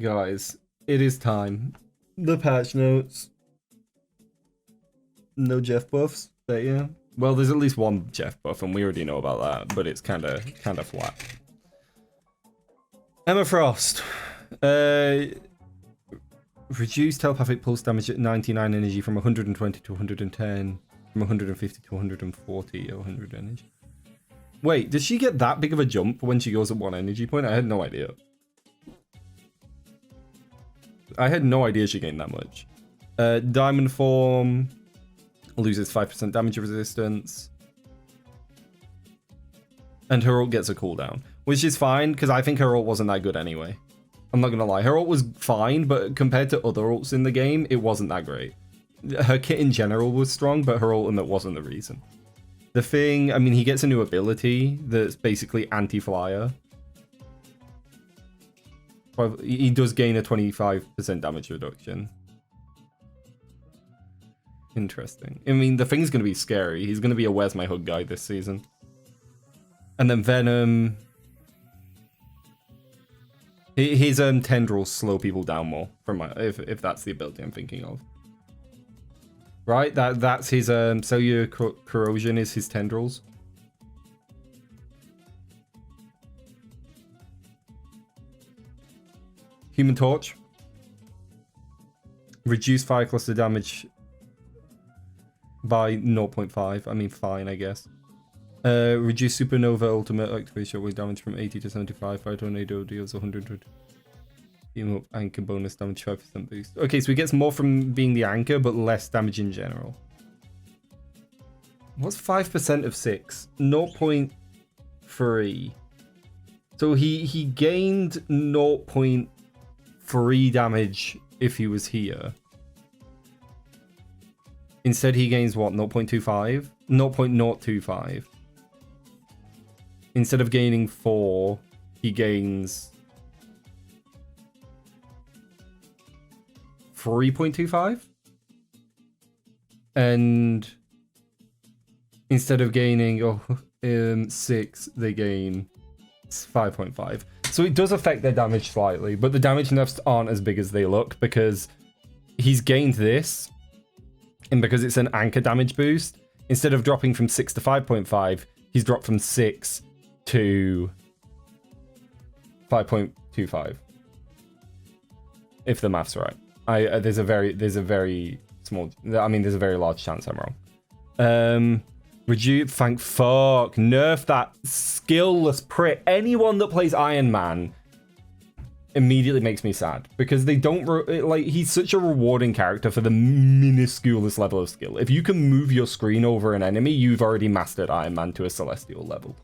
Guys, it is time. The patch notes. No Jeff buffs, but yeah. Well, there's at least one Jeff buff, and we already know about that, but it's kind of flat. Emma Frost. Reduce telepathic pulse damage at 99 energy from 120 to 110, from 150 to 140 or 100 energy. Wait, does she get that big of a jump when she goes at 1 energy point? I had no idea. I had no idea she gained that much. Diamond form loses 5% damage resistance. And her ult gets a cooldown, which is fine because I think her ult wasn't that good anyway. I'm not gonna lie, her ult was fine, but compared to other ults in the game, it wasn't that great. Her kit in general was strong, but her ultimate wasn't the reason. The thing, I mean, he gets a new ability that's basically anti-flyer. He does gain a 25% damage reduction. Interesting. I mean, the thing's going to be scary. He's going to be a Where's My Hood guy this season. And then Venom. His tendrils slow people down more, from if that's the ability I'm thinking of. Right? That's his cellular corrosion is his tendrils. Human Torch. Reduce fire cluster damage by 0.5. I mean, fine, I guess. Reduce Supernova Ultimate activation with damage from 80 to 75. Fire Tornado deals 100. Team up anchor bonus damage 5% boost. Okay, so he gets more from being the anchor, but less damage in general. What's 5% of 6? 0.3. So he gained 0.3 damage if he was here. Instead, he gains what? 0.25? 0.025. Instead of gaining 4, he gains 3.25. And instead of gaining 6, they gain 5.5. So it does affect their damage slightly, but the damage nerfs aren't as big as they look because he's gained this. And because it's an anchor damage boost, instead of dropping from 6 to 5.5, he's dropped from 6 to 5.25. If the math's right. There's a very small, I mean, there's a very large chance I'm wrong. Thank fuck. Nerf that skillless prick. Anyone that plays Iron Man immediately makes me sad because they don't like, he's such a rewarding character for the minusculest level of skill. If you can move your screen over an enemy, you've already mastered Iron Man to a celestial level.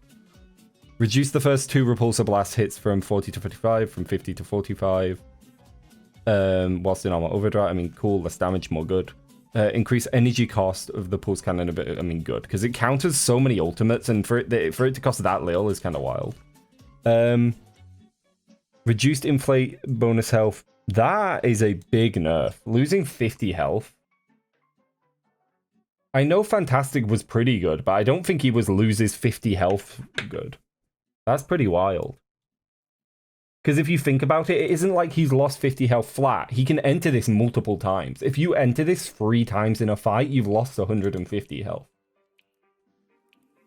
Reduce the first 2 repulsor blast hits from 40 to 55, from 50 to 45. Whilst in armor overdrive, I mean, cool, less damage, more good. Increase energy cost of the pulse cannon a bit, I mean, good, because it counters so many ultimates, and for it to cost that little is kind of wild. Reduced inflate bonus health. That is a big nerf. Losing 50 health. I know Fantastic was pretty good, but I don't think he loses 50 health good. That's pretty wild. Because if you think about it, it isn't like he's lost 50 health flat. He can enter this multiple times. If you enter this 3 times in a fight, you've lost 150 health.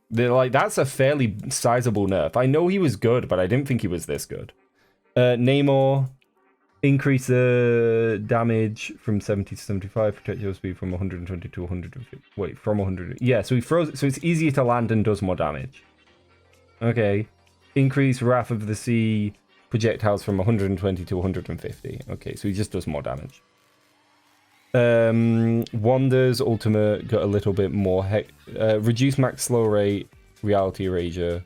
They're like, that's a fairly sizable nerf. I know he was good, but I didn't think he was this good. Namor, increase the damage from 70 to 75, protect your speed from 120 to 150. Wait, from 100. Yeah, so he throws, so it's easier to land and does more damage. Okay. Increase Wrath of the Sea projectiles from 120 to 150. Okay, so he just does more damage. Wander's ultimate got a little bit more. Reduce max slow rate, reality erasure,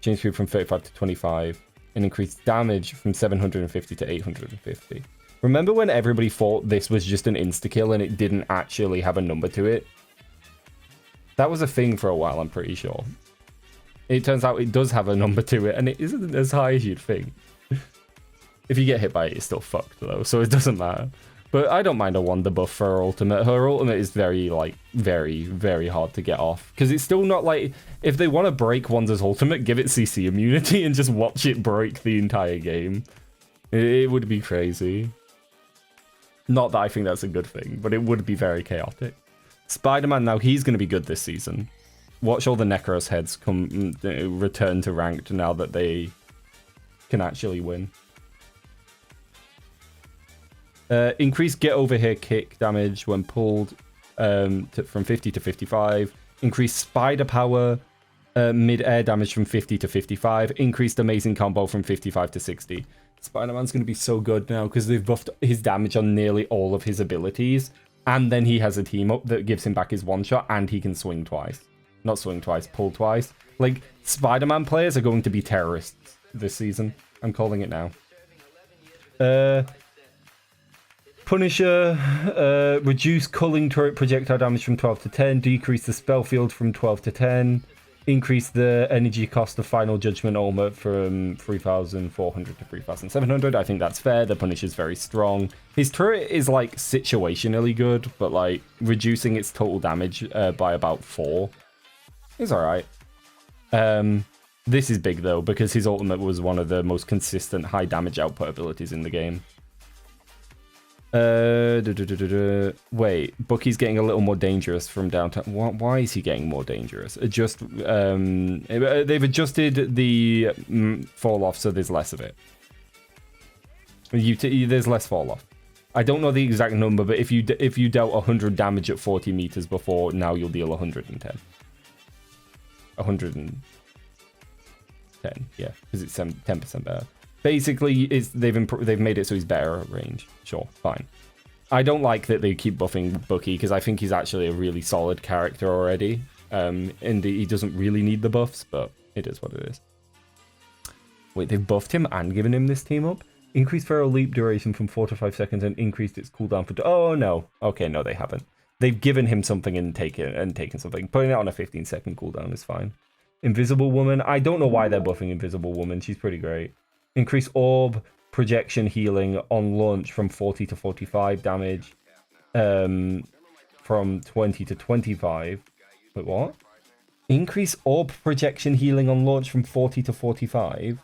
change speed from 35 to 25, and increase damage from 750 to 850. Remember when everybody thought this was just an insta-kill and it didn't actually have a number to it? That was a thing for a while, I'm pretty sure. It turns out it does have a number to it, and it isn't as high as you'd think. If you get hit by it, you're still fucked, though, so it doesn't matter. But I don't mind a Wonder buff for her ultimate. Her ultimate is very, like, very, very hard to get off. Because it's still not like... If they want to break Wanda's ultimate, give it CC immunity and just watch it break the entire game. It would be crazy. Not that I think that's a good thing, but it would be very chaotic. Spider-Man, now he's going to be good this season. Watch all the Necros heads come return to ranked now that they can actually win. Increase get over here kick damage when pulled from 50 to 55. Increase spider power mid-air damage from 50 to 55. Increased amazing combo from 55 to 60. Spider-Man's going to be so good now because they've buffed his damage on nearly all of his abilities. And then he has a team up that gives him back his one shot and he can swing twice. Not swing twice, pull twice. Like, Spider-Man players are going to be terrorists this season. I'm calling it now. Punisher, reduce culling turret projectile damage from 12 to 10. Decrease the spell field from 12 to 10. Increase the energy cost of Final Judgment Ultimate from 3,400 to 3,700. I think that's fair. The Punisher's very strong. His turret is, like, situationally good, but, like, reducing its total damage by about 4 is alright. This is big, though, because his ultimate was one of the most consistent high damage output abilities in the game. Wait, Bucky's getting a little more dangerous from downtown. Why is he getting more dangerous? They've adjusted the fall off, so there's less of it. There's less fall off. I don't know the exact number, but if you dealt 100 damage at 40 meters before, now you'll deal 110. 110, yeah, because it's 10% better. Basically, they've made it so he's better at range. Sure, fine. I don't like that they keep buffing Bucky because I think he's actually a really solid character already. And he doesn't really need the buffs, but it is what it is. Wait, they've buffed him and given him this team up? Increased feral leap duration from 4 to 5 seconds and increased its cooldown for... Oh, no. Okay, no, they haven't. They've given him something and taken something. Putting it on a 15-second cooldown is fine. Invisible Woman. I don't know why they're buffing Invisible Woman. She's pretty great. Increase orb projection healing on launch from 40 to 45 damage. From 20 to 25. Wait, what? Increase orb projection healing on launch from 40 to 45.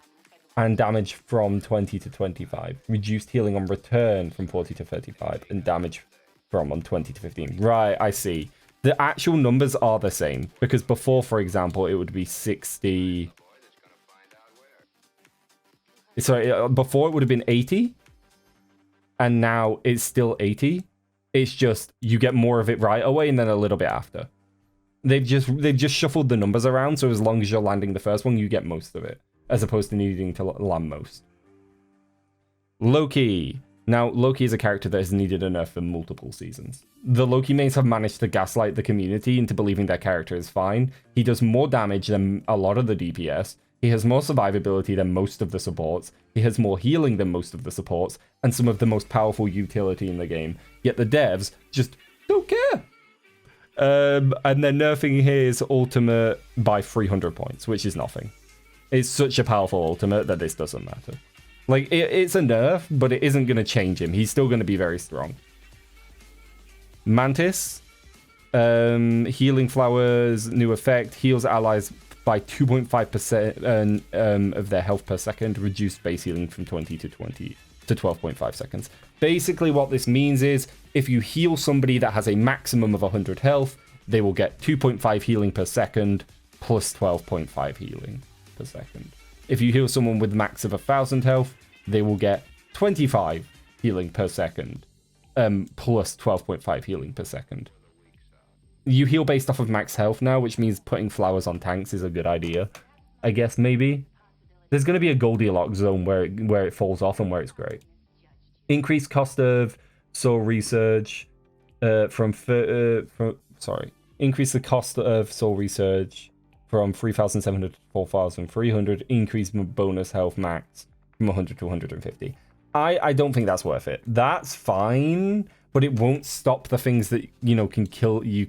And damage from 20 to 25. Reduced healing on return from 40 to 35. And damage from on 20 to 15. Right, I see. The actual numbers are the same. Because before, for example, it would be 60... Sorry, before it would have been 80. And now it's still 80. It's just, you get more of it right away and then a little bit after. They've just shuffled the numbers around, so as long as you're landing the first one, you get most of it. As opposed to needing to land most. Loki. Now, Loki is a character that has needed a nerf for multiple seasons. The Loki mains have managed to gaslight the community into believing their character is fine. He does more damage than a lot of the DPS. He has more survivability than most of the supports. He has more healing than most of the supports. And some of the most powerful utility in the game. Yet the devs just don't care. And they're nerfing his ultimate by 300 points, which is nothing. It's such a powerful ultimate that this doesn't matter. Like, it's a nerf, but it isn't going to change him. He's still going to be very strong. Mantis. Healing Flowers, new effect. Heals allies by 2.5% of their health per second. Reduced base healing from 20 to 12.5 seconds. Basically, what this means is, if you heal somebody that has a maximum of 100 health, they will get 2.5 healing per second, plus 12.5 healing per second. If you heal someone with max of 1,000 health, they will get 25 healing per second, plus 12.5 healing per second. You heal based off of max health now, which means putting flowers on tanks is a good idea. I guess, maybe. There's going to be a Goldilocks zone where it falls off and where it's great. Increased cost of soul research increase the cost of soul research from 3,700 to 4,300. Increase bonus health max from 100 to 150. I don't think that's worth it. That's fine, but it won't stop the things that, you know, can kill you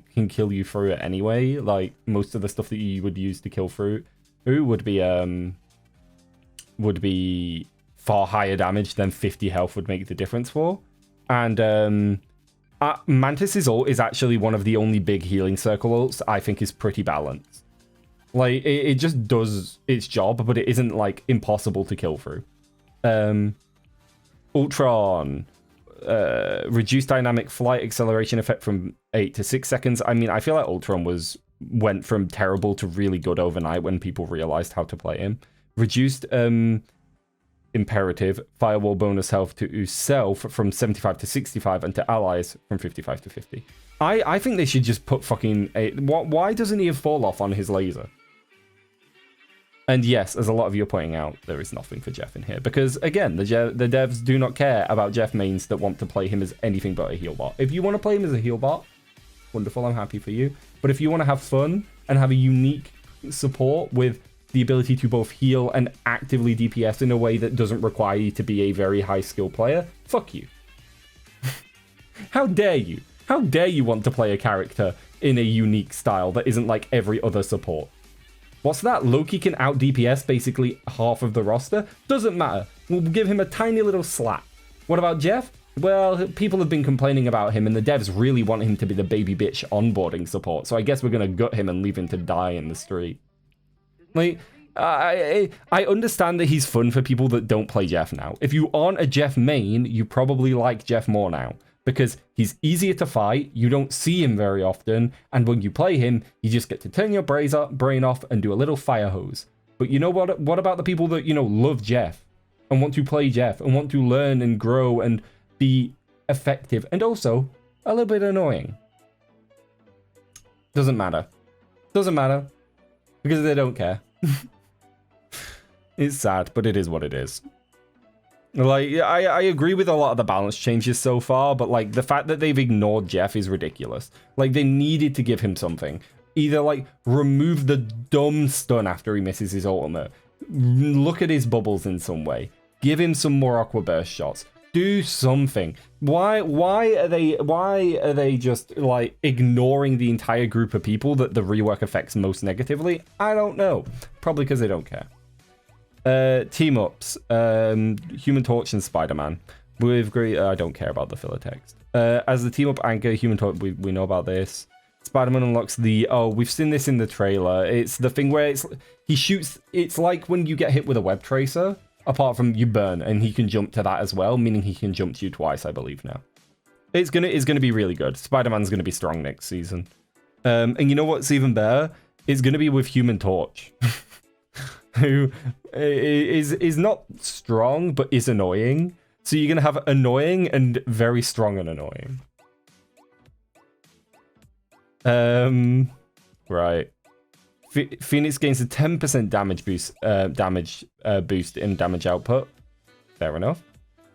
through it anyway. Like, most of the stuff that you would use to kill through would be far higher damage than 50 health would make the difference for. And Mantis's ult is actually one of the only big healing circle ults I think is pretty balanced. Like, it just does its job, but it isn't, like, impossible to kill through. Ultron. Reduced dynamic flight acceleration effect from 8 to 6 seconds. I mean, I feel like Ultron went from terrible to really good overnight when people realized how to play him. Reduced imperative firewall bonus health to self from 75 to 65 and to allies from 55 to 50. I think they should just put fucking... Why doesn't he have fall off on his laser? And yes, as a lot of you are pointing out, there is nothing for Jeff in here. Because, again, the devs do not care about Jeff mains that want to play him as anything but a heal bot. If you want to play him as a heal bot, wonderful, I'm happy for you. But if you want to have fun and have a unique support with the ability to both heal and actively DPS in a way that doesn't require you to be a very high skill player, fuck you. How dare you? How dare you want to play a character in a unique style that isn't like every other support? What's that? Loki can out DPS basically half of the roster? Doesn't matter. We'll give him a tiny little slap. What about Jeff? Well, people have been complaining about him and the devs really want him to be the baby bitch onboarding support. So I guess we're going to gut him and leave him to die in the street. Like, I understand that he's fun for people that don't play Jeff now. If you aren't a Jeff main, you probably like Jeff more now. Because he's easier to fight, you don't see him very often, and when you play him, you just get to turn your brain off and do a little fire hose. But you know what? What about the people that, you know, love Jeff and want to play Jeff and want to learn and grow and be effective and also a little bit annoying? Doesn't matter. Doesn't matter. Because they don't care. It's sad, but it is what it is. Like, I agree with a lot of the balance changes so far, but, like, the fact that they've ignored Jeff is ridiculous. Like, they needed to give him something. Either, like, remove the dumb stun after he misses his ultimate. Look at his bubbles in some way. Give him some more aqua burst shots. Do something. Why are they just, like, ignoring the entire group of people that the rework affects most negatively? I don't know. Probably because they don't care. Team ups, Human Torch and Spider-Man. With great, I don't care about the filler text. As the team up anchor, Human Torch, we know about this. Spider-Man unlocks the, we've seen this in the trailer. It's the thing where he shoots, it's like when you get hit with a web tracer, apart from you burn, and he can jump to that as well, meaning he can jump to you twice, I believe now. It's gonna be really good. Spider-Man's gonna be strong next season. And you know what's even better? It's gonna be with Human Torch. Who is not strong, but is annoying. So you're going to have annoying and very strong and annoying. Right. Phoenix gains a 10% damage boost, boost in damage output. Fair enough.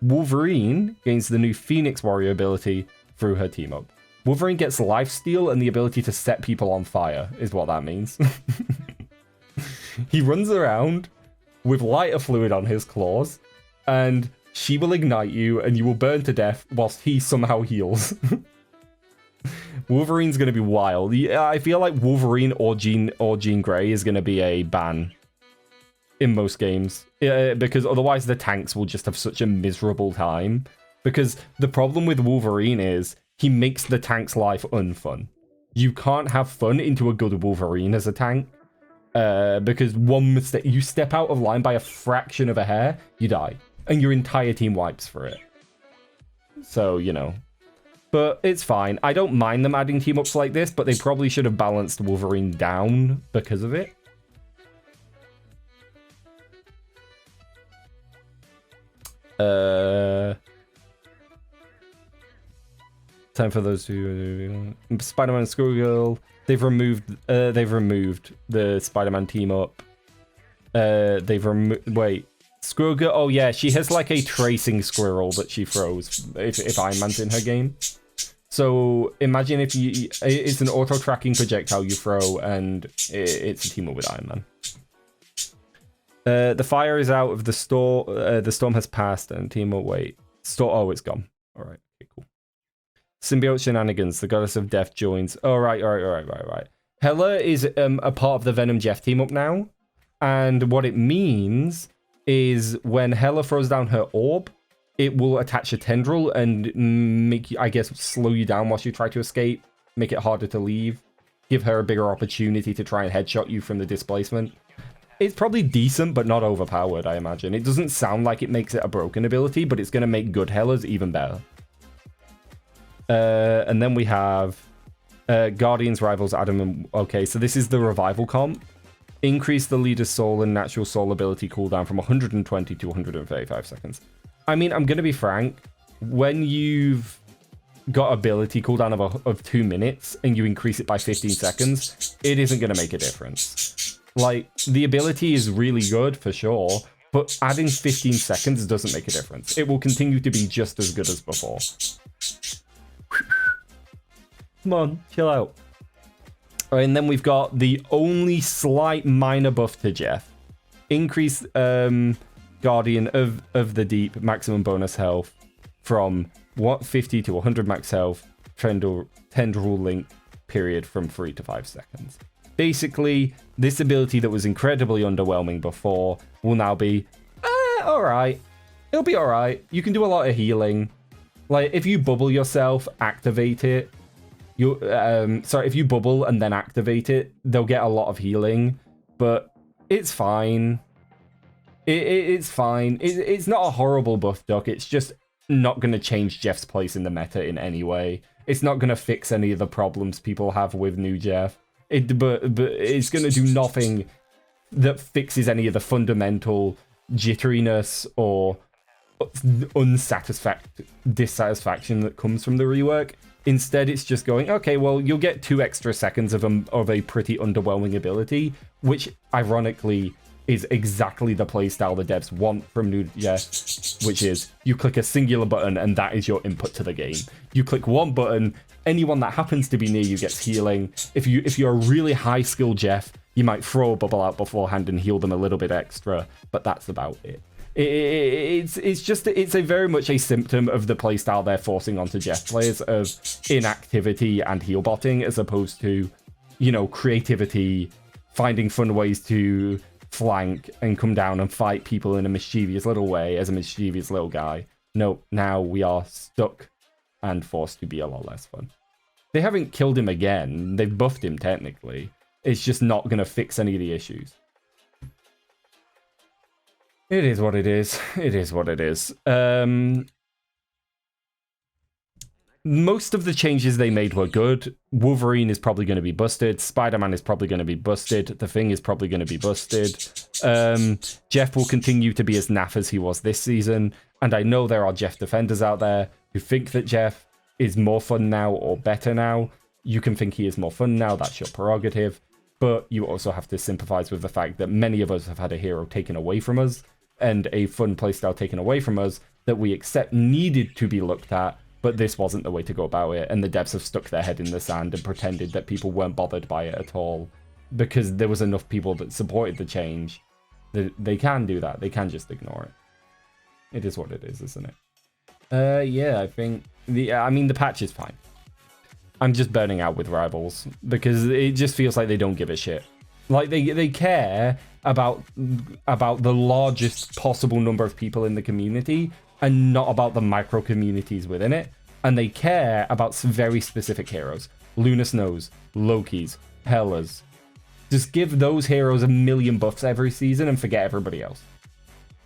Wolverine gains the new Phoenix Warrior ability through her team up. Wolverine gets lifesteal and the ability to set people on fire, is what that means. He runs around with lighter fluid on his claws, and she will ignite you, and you will burn to death whilst he somehow heals. Wolverine's going to be wild. I feel like Wolverine or Jean Grey is going to be a ban in most games, because otherwise the tanks will just have such a miserable time. Because the problem with Wolverine is he makes the tank's life unfun. You can't have fun into a good Wolverine as a tank. Because one mistake, you step out of line by a fraction of a hair, you die. And your entire team wipes for it. So, you know. But it's fine. I don't mind them adding team-ups like this, but they probably should have balanced Wolverine down because of it. Time for those who... Spider-Man and Squirrel. They've removed the Spider-Man team up. They've removed... Wait. Squirrel Girl... Oh, yeah. She has, like, a tracing squirrel that she throws if Iron Man's in her game. So, imagine if you... It's an auto-tracking projectile you throw, and it's a team up with Iron Man. The fire is out of the storm. The storm has passed, and team up... Wait. Oh, it's gone. All right. Okay, cool. Symbiote shenanigans. The goddess of death joins. Oh, right. Hela is a part of the Venom Jeff team up now. And what it means is when Hela throws down her orb, it will attach a tendril and make you, I guess, slow you down whilst you try to escape. Make it harder to leave. Give her a bigger opportunity to try and headshot you from the displacement. It's probably decent, but not overpowered, I imagine. It doesn't sound like it makes it a broken ability, but it's going to make good Hellas even better. And then we have Guardians, Rivals, Adam, and... Okay, so this is the Revival comp. Increase the leader's soul and natural soul ability cooldown from 120 to 135 seconds. I mean, I'm going to be frank. When you've got ability cooldown of 2 minutes and you increase it by 15 seconds, it isn't going to make a difference. Like, the ability is really good for sure, but adding 15 seconds doesn't make a difference. It will continue to be just as good as before. Come on, chill out. And then we've got the only slight minor buff to Jeff. Increase Guardian of the Deep maximum bonus health from 50 to 100 max health, tendril link period from 3 to 5 seconds. Basically, this ability that was incredibly underwhelming before will now be, alright. It'll be alright. You can do a lot of healing. Like, if you bubble yourself, activate it. If you bubble and then activate it, they'll get a lot of healing, but it's fine. It's fine. It's not a horrible buff, Duck. It's just not going to change Jeff's place in the meta in any way. It's not going to fix any of the problems people have with new Jeff. But it's going to do nothing that fixes any of the fundamental jitteriness or dissatisfaction that comes from the rework. Instead, it's just going, okay, well, you'll get 2 extra seconds of a pretty underwhelming ability, which ironically is exactly the playstyle the devs want from new Jeff, which is you click a singular button and that is your input to the game. You click one button, anyone that happens to be near you gets healing. If you're a really high skill Jeff, you might throw a bubble out beforehand and heal them a little bit extra, but that's about it. It's a very much a symptom of the playstyle they're forcing onto Jeff players of inactivity and heal botting, as opposed to, you know, creativity, finding fun ways to flank and come down and fight people in a mischievous little way as a mischievous little guy. No, now we are stuck and forced to be a lot less fun. They haven't killed him again. They've buffed him technically. It's just not going to fix any of the issues. It is what it is. It is what it is. Most of the changes they made were good. Wolverine is probably going to be busted. Spider-Man is probably going to be busted. The Thing is probably going to be busted. Jeff will continue to be as naff as he was this season. And I know there are Jeff defenders out there who think that Jeff is more fun now or better now. You can think he is more fun now. That's your prerogative. But you also have to sympathize with the fact that many of us have had a hero taken away from us and a fun playstyle taken away from us that we accept needed to be looked at, but this wasn't the way to go about it, and the devs have stuck their head in the sand and pretended that people weren't bothered by it at all, because there was enough people that supported the change that they can do that. They can just ignore it. It is what it is, isn't it? Yeah, I think... the patch is fine. I'm just burning out with Rivals, because it just feels like they don't give a shit. Like, they care about the largest possible number of people in the community and not about the micro communities within it. And they care about some very specific heroes. Luna Snows, Lokis, Hellas. Just give those heroes 1 million buffs every season and forget everybody else.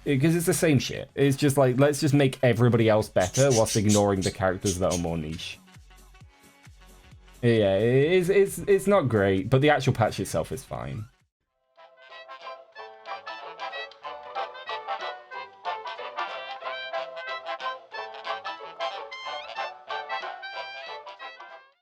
Because it's the same shit. It's just like, let's just make everybody else better whilst ignoring the characters that are more niche. Yeah, it's not great, but the actual patch itself is fine.